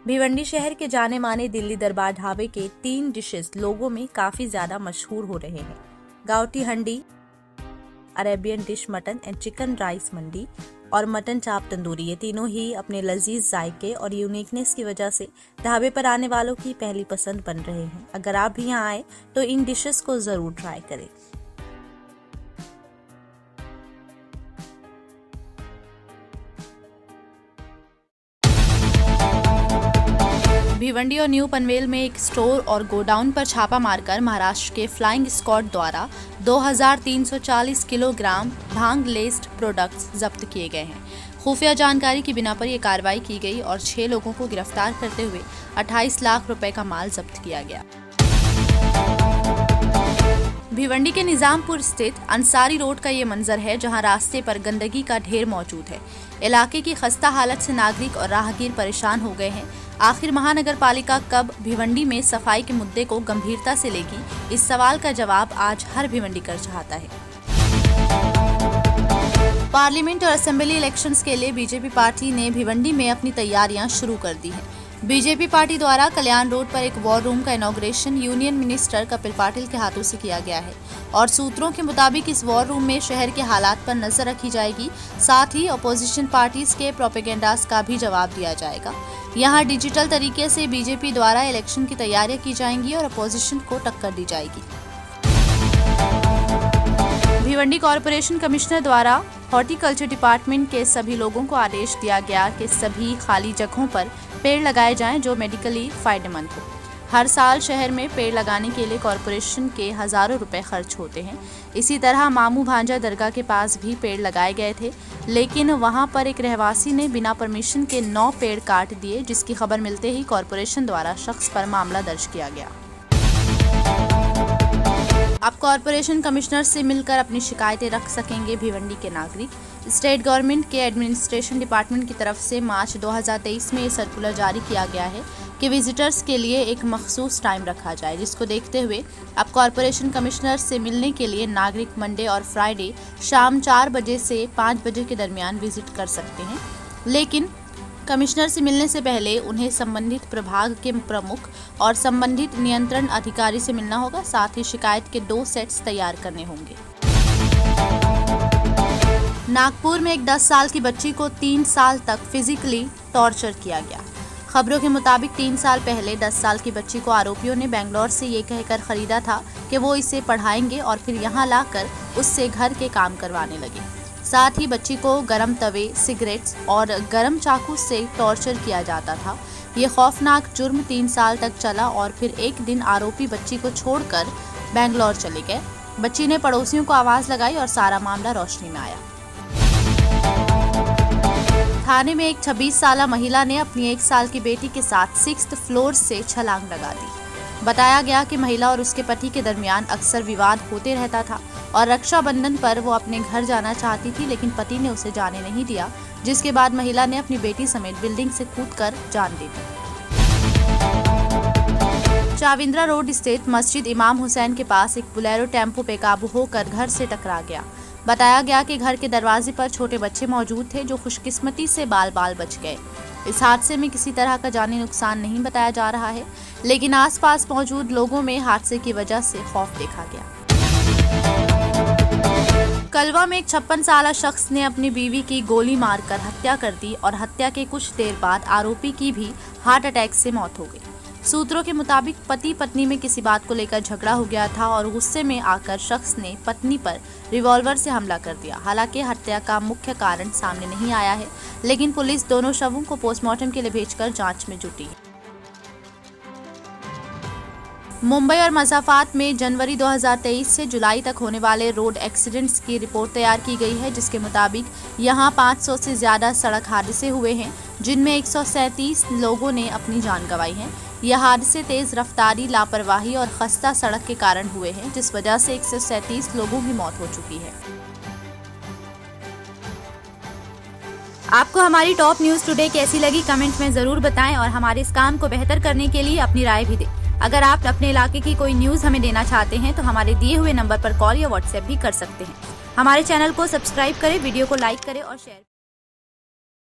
भिवंडी शहर के जाने माने दिल्ली दरबार ढाबे के 3 डिशेस लोगों में काफी ज्यादा मशहूर हो रहे हैं। गावटी हंडी, Arabian dish mutton and chicken rice mandi और मटन चाप तंदूरी, ये तीनों ही अपने लजीज जायके और यूनिकनेस की वजह से ढाबे पर आने वालों की पहली पसंद बन रहे हैं। अगर आप भी यहाँ आए तो इन डिशेस को जरूर ट्राई करें। भिवंडी और न्यू पनवेल में एक स्टोर और गोडाउन पर छापा मारकर महाराष्ट्र के फ्लाइंग स्क्वाड द्वारा 2340 किलोग्राम भांग लेस्ड प्रोडक्ट्स जब्त किए गए हैं। खुफिया जानकारी की बिना पर यह कार्रवाई की गई और 6 लोगों को गिरफ्तार करते हुए 28 लाख रुपए का माल जब्त किया गया। भिवंडी के निजामपुर स्थित अंसारी रोड का ये मंजर है, जहां रास्ते पर गंदगी का ढेर मौजूद है। इलाके की खस्ता हालत से नागरिक और राहगीर परेशान हो गए हैं। आखिर महानगर पालिका कब भिवंडी में सफाई के मुद्दे को गंभीरता से लेगी, इस सवाल का जवाब आज हर भिवंडीकर चाहता है। पार्लियामेंट और असेंबली इलेक्शंस के लिए बीजेपी पार्टी ने भिवंडी में अपनी तैयारियां शुरू कर दी हैं। बीजेपी पार्टी द्वारा कल्याण रोड पर एक वॉर रूम का inauguration union minister Kapil Patil के हाथों से किया गया है और सूत्रों के मुताबिक इस वॉर रूम में शहर के हालात पर नजर रखी जाएगी। साथ ही अपोजिशन पार्टीज के प्रोपेगेंडास का भी जवाब दिया जाएगा। यहाँ डिजिटल तरीके से बीजेपी द्वारा इलेक्शन की तैयारियां की जाएंगी और अपोजिशन को टक्कर दी जाएगी। भिवंडी कॉरपोरेशन कमिश्नर द्वारा हॉर्टिकल्चर डिपार्टमेंट के सभी लोगों को आदेश दिया गया कि सभी खाली जगहों पर पेड़ लगाए जाएं जो मेडिकली फायदेमंद हो। हर साल शहर में पेड़ लगाने के लिए कॉरपोरेशन के हजारों रुपए खर्च होते हैं। इसी तरह मामू भांजा दरगाह के पास भी पेड़ लगाए गए थे, लेकिन वहां पर एक रहवासी ने बिना परमिशन के 9 पेड़ काट दिए, जिसकी खबर मिलते ही कॉरपोरेशन द्वारा शख्स पर मामला दर्ज किया गया। अब कॉरपोरेशन कमिश्नर से मिलकर अपनी शिकायतें रख सकेंगे भिवंडी के नागरिक। स्टेट गवर्नमेंट के एडमिनिस्ट्रेशन डिपार्टमेंट की तरफ से मार्च 2023 में ये सर्कुलर जारी किया गया है कि विजिटर्स के लिए एक मखसूस टाइम रखा जाए, जिसको देखते हुए अब कॉरपोरेशन कमिश्नर से मिलने के लिए नागरिक मंडे और फ्राइडे शाम 4 बजे से 5 बजे के दरमियान विजिट कर सकते हैं। लेकिन कमिश्नर से मिलने से पहले उन्हें संबंधित प्रभाग के प्रमुख और संबंधित नियंत्रण अधिकारी से मिलना होगा। साथ ही शिकायत के 2 सेट्स तैयार करने होंगे। नागपुर में एक 10 साल की बच्ची को 3 साल तक फिजिकली टॉर्चर किया गया। खबरों के मुताबिक 3 साल पहले 10 साल की बच्ची को आरोपियों ने बेंगलोर से ये कहकर खरीदा था कि वो इसे पढ़ाएंगे और फिर यहाँ लाकर उससे घर के काम करवाने लगे। साथ ही बच्ची को गरम तवे, सिगरेट्स और गरम चाकू से टॉर्चर किया जाता था। ये खौफनाक जुर्म 3 साल तक चला और फिर एक दिन आरोपी बच्ची को छोड़कर बेंगलोर चले गए। बच्ची ने पड़ोसियों को आवाज लगाई और सारा मामला रोशनी में आया। थाने में एक 26 साला महिला ने अपनी 1 साल की बेटी के साथ 6th फ्लोर से छलांग लगा दी। बताया गया कि महिला और उसके पति के दरमियान अक्सर विवाद होते रहता था और रक्षाबंधन पर वो अपने घर जाना चाहती थी, लेकिन पति ने उसे जाने नहीं दिया, जिसके बाद महिला ने अपनी बेटी समेत बिल्डिंग से कूदकर जान दे दी। चाविंद्रा रोड स्थित मस्जिद इमाम हुसैन के पास एक बुलेरो टेम्पो बेकाबू होकर घर से टकरा गया। बताया गया कि घर के दरवाजे पर छोटे बच्चे मौजूद थे, जो खुशकिस्मती से बाल बच गए। इस हादसे में किसी तरह का जानी नुकसान नहीं बताया जा रहा है, लेकिन आसपास मौजूद लोगों में हादसे की वजह से खौफ देखा गया। कलवा में एक 56 साला शख्स ने अपनी बीवी की गोली मारकर हत्या कर दी और हत्या के कुछ देर बाद आरोपी की भी हार्ट अटैक से मौत हो गई। सूत्रों के मुताबिक पति पत्नी में किसी बात को लेकर झगड़ा हो गया था और गुस्से में आकर शख्स ने पत्नी पर रिवॉल्वर से हमला कर दिया। हालांकि हत्या का मुख्य कारण सामने नहीं आया है, लेकिन पुलिस दोनों शवों को पोस्टमार्टम के लिए भेजकर जांच में जुटी है। मुंबई और मज़ाफात में जनवरी 2023 से जुलाई तक होने वाले रोड एक्सीडेंट्स की रिपोर्ट तैयार की गई है, जिसके मुताबिक यहां 500 से ज्यादा सड़क हादसे हुए हैं, जिनमें 137 लोगों ने अपनी जान गंवाई है। यह हादसे तेज रफ्तारी, लापरवाही और खस्ता सड़क के कारण हुए हैं, जिस वजह से 137 लोगों की मौत हो चुकी है। आपको हमारी टॉप न्यूज टुडे कैसी लगी कमेंट में जरूर बताएं और हमारे इस काम को बेहतर करने के लिए अपनी राय भी दें। अगर आप अपने इलाके की कोई न्यूज हमें देना चाहते हैं तो हमारे दिए हुए नंबर पर कॉल या व्हाट्सएप भी कर सकते हैं। हमारे चैनल को सब्सक्राइब करें, वीडियो को लाइक करें और शेयर